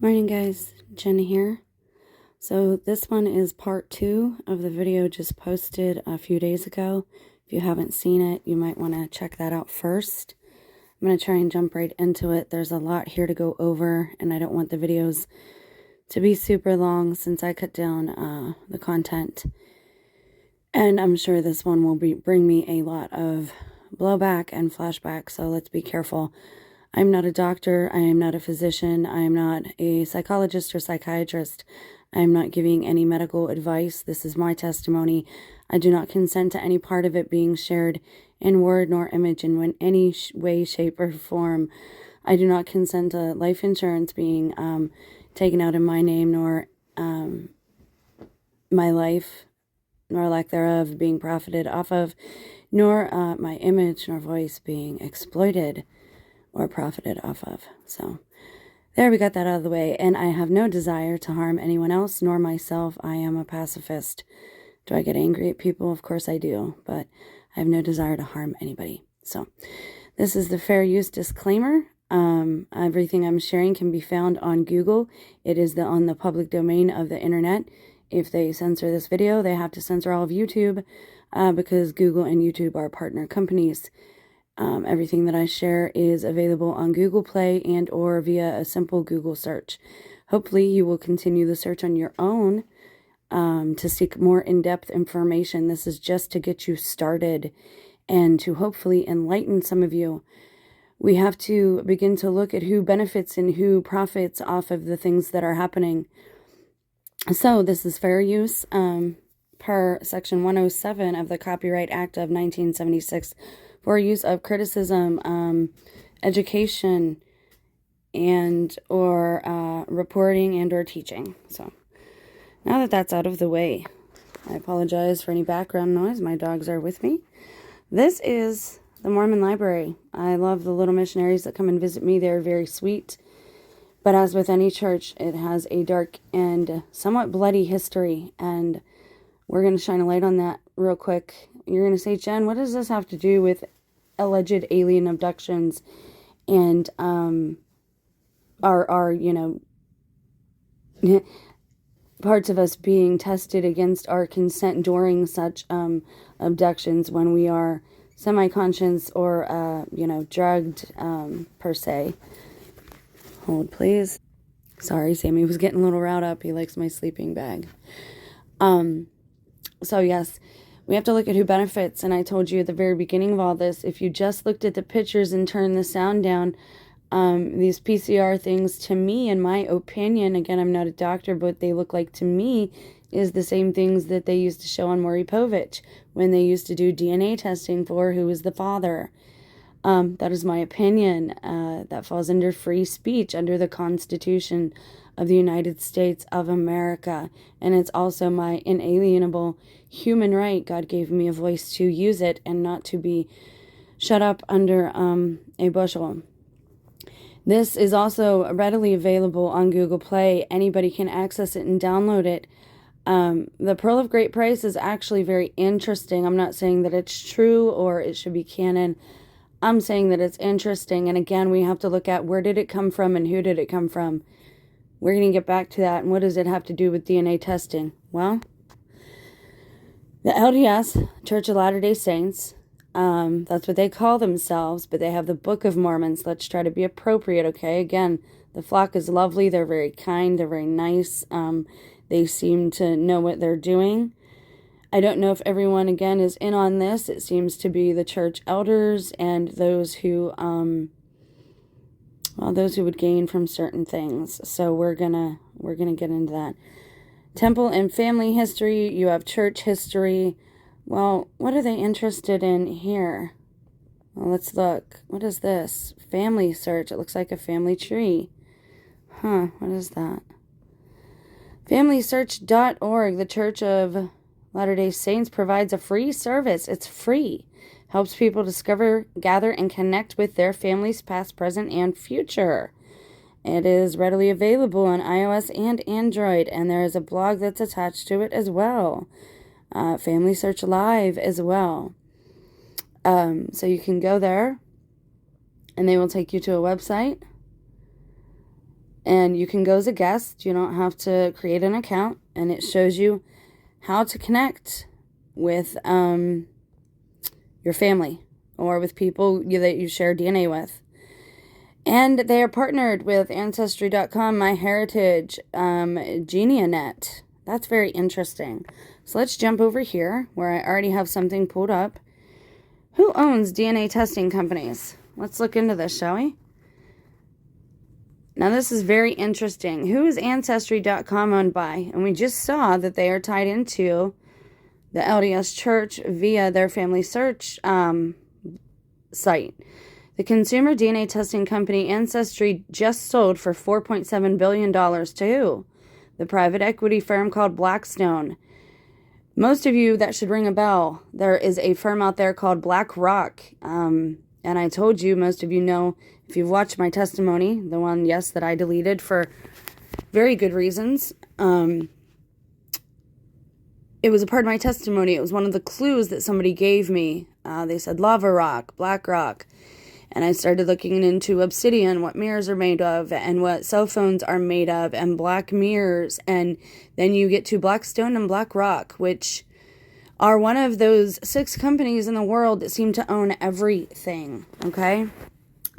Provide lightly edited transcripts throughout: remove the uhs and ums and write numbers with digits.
Morning guys, Jen here. So this one is part 2 of the video just posted a few days ago. If you haven't seen it, you might want to check that out first. I'm going to try and jump right into it. There's a lot here to go over, and I don't want the videos to be super long since I cut down the content. And I'm sure this one will bring me a lot of blowback and flashback, so let's be careful. I'm not a doctor, I am not a physician, I am not a psychologist or psychiatrist. I am not giving any medical advice. This is my testimony. I do not consent to any part of it being shared in word nor image in any way, shape, or form. I do not consent to life insurance being taken out in my name, nor my life, nor lack thereof being profited off of, nor my image nor voice being exploited or profited off of. So there, we got that out of the way. And I have no desire to harm anyone else nor myself. I am a pacifist. Do I get angry at people? Of course I do, but I have no desire to harm anybody. So this is the fair use disclaimer. Everything I'm sharing can be found on Google. It is on the public domain of the internet. If they censor this video, they have to censor all of YouTube because Google and YouTube are partner companies. Everything that I share is available on Google Play and or via a simple Google search. Hopefully you will continue the search on your own to seek more in-depth information. This is just to get you started and to hopefully enlighten some of you. We have to begin to look at who benefits and who profits off of the things that are happening. So this is fair use per Section 107 of the Copyright Act of 1976 for use of criticism, education, and or reporting and or teaching. So now that that's out of the way, I apologize for any background noise. My dogs are with me. This is the Mormon library. I love the little missionaries that come and visit me. They're very sweet. But as with any church, it has a dark and somewhat bloody history, and we're going to shine a light on that real quick. You're going to say, Jen, what does this have to do with alleged alien abductions and our parts of us being tested against our consent during such abductions when we are semi-conscious or drugged per se? Hold, please. Sorry, Sammy was getting a little riled up. He likes my sleeping bag. So yes, we have to look at who benefits. And I told you at the very beginning of all this, if you just looked at the pictures and turned the sound down, these PCR things, to me, in my opinion, again, I'm not a doctor, but they look like, to me, is the same things that they used to show on Maury Povich when they used to do DNA testing for who was the father. That is my opinion. That falls under free speech under the Constitution of the United States of America. And it's also my inalienable human right. God gave me a voice to use it and not to be shut up under a bushel. This is also readily available on Google Play. Anybody can access it and download it. The Pearl of Great Price is actually very interesting. I'm not saying that it's true or it should be canon. I'm saying that it's interesting, and again, we have to look at where did it come from and who did it come from. We're going to get back to that, and what does it have to do with DNA testing? Well, the LDS, Church of Latter-day Saints, that's what they call themselves, but they have the Book of Mormons. Let's try to be appropriate, okay? Again, the flock is lovely. They're very kind. They're very nice. They seem to know what they're doing. I don't know if everyone, again, is in on this. It seems to be the church elders and those who would gain from certain things. So we're gonna get into that. Temple and family history. You have church history. Well, what are they interested in here? Well, let's look. What is this? Family search. It looks like a family tree. Huh, what is that? FamilySearch.org, the Church of Latter-day Saints provides a free service. It's free. Helps people discover, gather, and connect with their families past, present, and future. It is readily available on iOS and Android, and there is a blog that's attached to it as well. Family Search Live as well. So you can go there, and they will take you to a website. And you can go as a guest. You don't have to create an account. And it shows you how to connect with your family or with people that you share DNA with. And they are partnered with Ancestry.com, MyHeritage, GeniaNet. That's very interesting. So let's jump over here where I already have something pulled up. Who owns DNA testing companies? Let's look into this, shall we? Now, this is very interesting. Who is Ancestry.com owned by? And we just saw that they are tied into the LDS Church via their family search site. The consumer DNA testing company Ancestry just sold for $4.7 billion to who? The private equity firm called Blackstone. Most of you, that should ring a bell. There is a firm out there called BlackRock. And I told you, most of you know, if you've watched my testimony, the one, yes, that I deleted for very good reasons. It was a part of my testimony. It was one of the clues that somebody gave me. They said lava rock, black rock. And I started looking into obsidian, what mirrors are made of, and what cell phones are made of, and black mirrors. And then you get to Blackstone and BlackRock, which are one of those 6 companies in the world that seem to own everything, okay?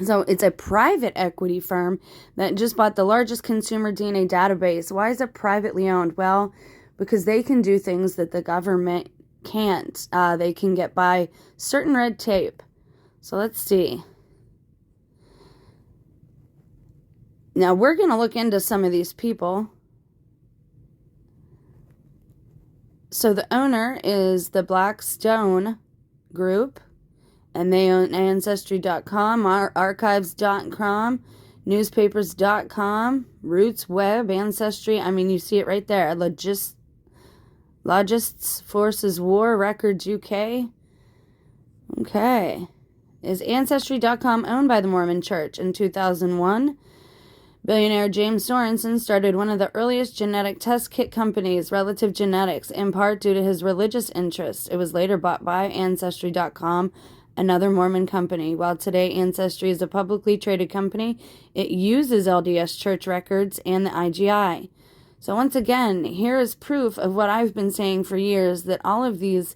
So it's a private equity firm that just bought the largest consumer DNA database. Why is it privately owned? Well, because they can do things that the government can't. They can get by certain red tape. So let's see. Now, we're going to look into some of these people. So the owner is the Blackstone Group, and they own Ancestry.com, Archives.com, Newspapers.com, Roots Web, Ancestry. I mean, you see it right there. Logists Forces War, Records UK. Okay. Is Ancestry.com owned by the Mormon Church? In 2001, billionaire James Sorensen started one of the earliest genetic test kit companies, Relative Genetics, in part due to his religious interests. It was later bought by Ancestry.com, another Mormon company. While today Ancestry is a publicly traded company, it uses LDS Church records and the IGI. So once again, here is proof of what I've been saying for years, that all of these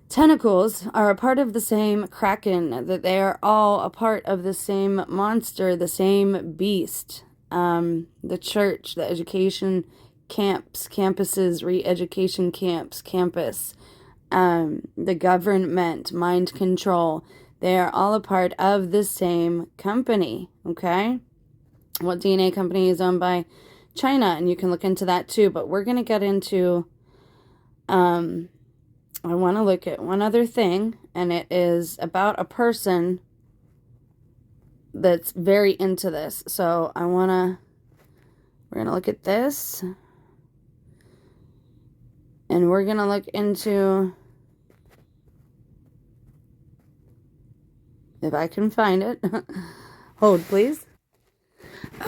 tentacles are a part of the same kraken, that they are all a part of the same monster, the same beast. The church, the education camps, campuses, re-education camps, campus, the government, mind control, they are all a part of the same company, okay? What DNA company is owned by China? And you can look into that too, but we're going to get into, I want to look at one other thing, and it is about a person that's very into this. So we're going to look at this, and we're going to look into, if I can find it. Hold, please.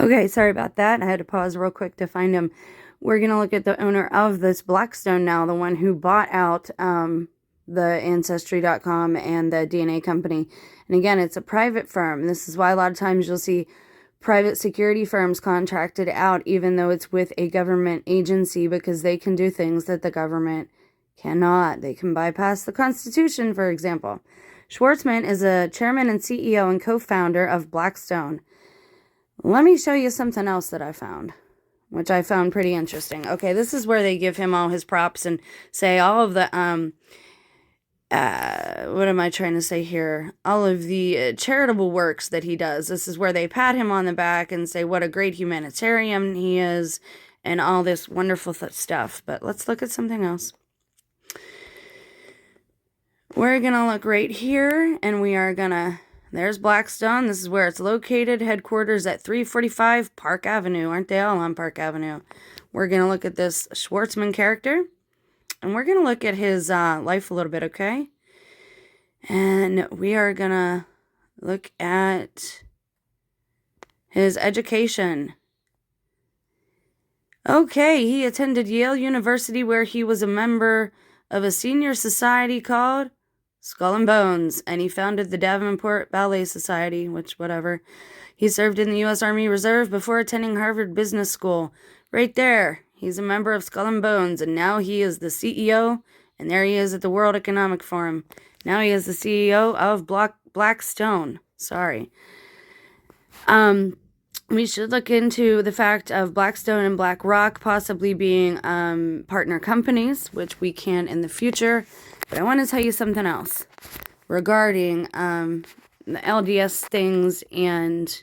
Okay, sorry about that. I had to pause real quick to find him. We're going to look at the owner of this Blackstone now, the one who bought out the Ancestry.com and the DNA company. And again, it's a private firm. This is why a lot of times you'll see private security firms contracted out, even though it's with a government agency, because they can do things that the government cannot. They can bypass the Constitution, for example. Schwartzman is a chairman and CEO and co-founder of Blackstone. Let me show you something else that I found, which I found pretty interesting. Okay, this is where they give him all his props and say all of the, what am I trying to say here? All of the charitable works that he does. This is where they pat him on the back and say what a great humanitarian he is and all this wonderful stuff. But let's look at something else. We're going to look right here, and we are going to, there's Blackstone. This is where it's located. Headquarters at 345 Park Avenue. Aren't they all on Park Avenue? We're going to look at this Schwartzman character. And we're going to look at his life a little bit, okay? And we are going to look at his education. Okay, he attended Yale University, where he was a member of a senior society called Skull and Bones, and he founded the Davenport Ballet Society, which, whatever. He served in the U.S. Army Reserve before attending Harvard Business School. Right there, he's a member of Skull and Bones, and now he is the CEO, and there he is at the World Economic Forum. Now he is the CEO of Blackstone. Sorry. We should look into the fact of Blackstone and BlackRock possibly being partner companies, which we can in the future. But I want to tell you something else regarding the LDS things and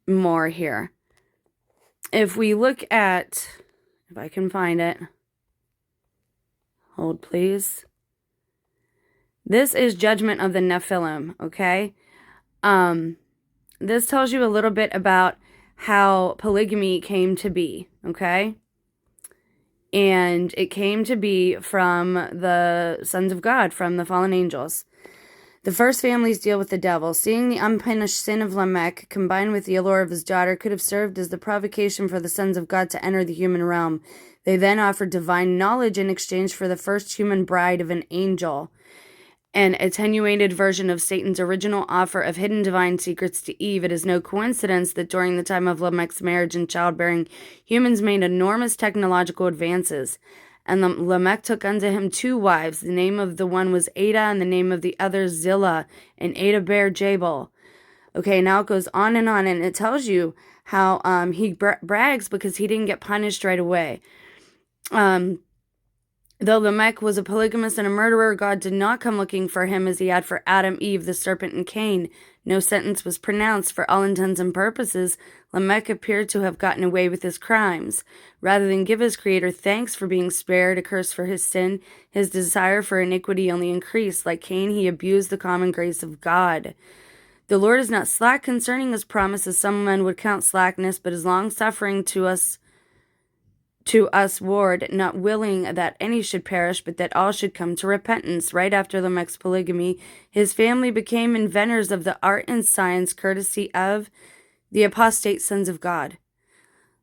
more here. If we look at, if I can find it, hold please. This is Judgment of the Nephilim, okay? This tells you a little bit about how polygamy came to be, okay? And it came to be from the sons of God, from the fallen angels. The first families deal with the devil. Seeing the unpunished sin of Lamech, combined with the allure of his daughter, could have served as the provocation for the sons of God to enter the human realm. They then offered divine knowledge in exchange for the first human bride of an angel. An attenuated version of Satan's original offer of hidden divine secrets to Eve. It is no coincidence that during the time of Lamech's marriage and childbearing, humans made enormous technological advances. And Lamech took unto him 2 wives. The name of the one was Ada, and the name of the other Zillah. And Ada bare Jabal. Okay, now it goes on, and it tells you how he brags because he didn't get punished right away. Though Lamech was a polygamist and a murderer, God did not come looking for him as he had for Adam, Eve, the serpent, and Cain. No sentence was pronounced. For all intents and purposes, Lamech appeared to have gotten away with his crimes. Rather than give his Creator thanks for being spared a curse for his sin, his desire for iniquity only increased. Like Cain, he abused the common grace of God. The Lord is not slack concerning his promise, as some men would count slackness, but is long-suffering to us ward, not willing that any should perish, but that all should come to repentance. Right after Lamech's polygamy, his family became inventors of the art and science, courtesy of the apostate sons of God.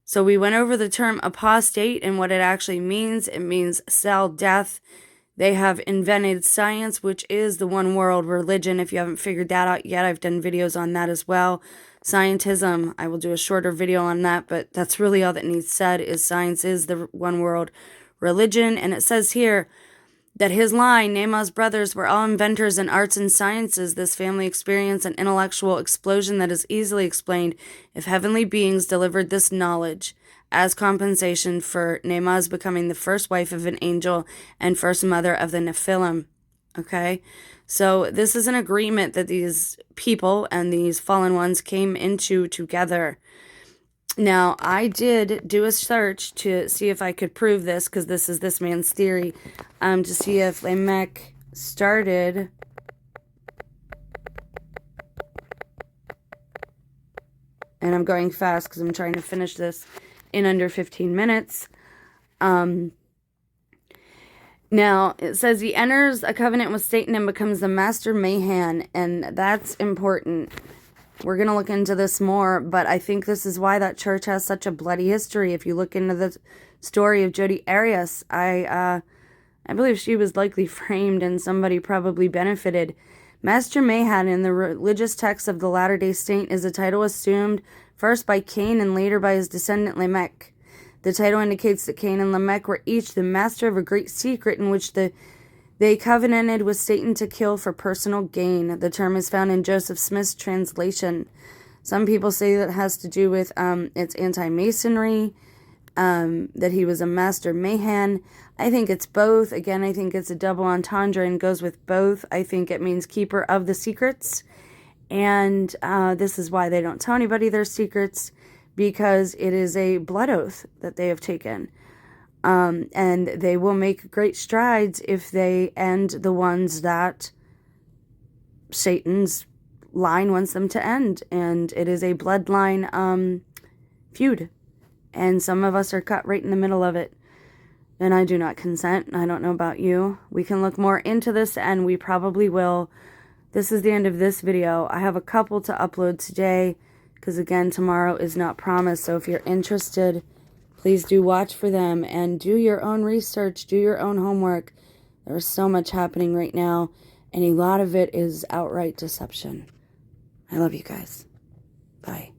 So we went over the term apostate and what it actually means. It means cell death. They have invented science, which is the one world religion. If you haven't figured that out yet, I've done videos on that as well. Scientism, I will do a shorter video on that, but that's really all that needs said, is science is the one world religion. And it says here that his line, Nahum's brothers, were all inventors in arts and sciences. This family experienced an intellectual explosion that is easily explained if heavenly beings delivered this knowledge as compensation for Nahum's becoming the first wife of an angel and first mother of the Nephilim. Okay? So this is an agreement that these people and these fallen ones came into together. Now, I did do a search to see if I could prove this, because this is this man's theory, to see if Lamech started... And I'm going fast because I'm trying to finish this in under 15 minutes. Now, it says he enters a covenant with Satan and becomes the master Mahan, and that's important. We're going to look into this more, but I think this is why that church has such a bloody history. If you look into the story of Jodi Arias, I believe she was likely framed and somebody probably benefited. Master Mahan in the religious text of the Latter-day Saint is a title assumed first by Cain and later by his descendant Lamech. The title indicates that Cain and Lamech were each the master of a great secret in which they covenanted with Satan to kill for personal gain. The term is found in Joseph Smith's translation. Some people say that has to do with it's anti-Masonry, that he was a master Mahan. I think it's both. Again, I think it's a double entendre and goes with both. I think it means keeper of the secrets. And this is why they don't tell anybody their secrets, because it is a blood oath that they have taken. And they will make great strides if they end the ones that Satan's line wants them to end. And it is a bloodline feud. And some of us are cut right in the middle of it. And I do not consent. I don't know about you. We can look more into this, and we probably will. This is the end of this video. I have a couple to upload today, because again, tomorrow is not promised. So if you're interested, please do watch for them and do your own research, do your own homework. There's so much happening right now, and a lot of it is outright deception. I love you guys. Bye.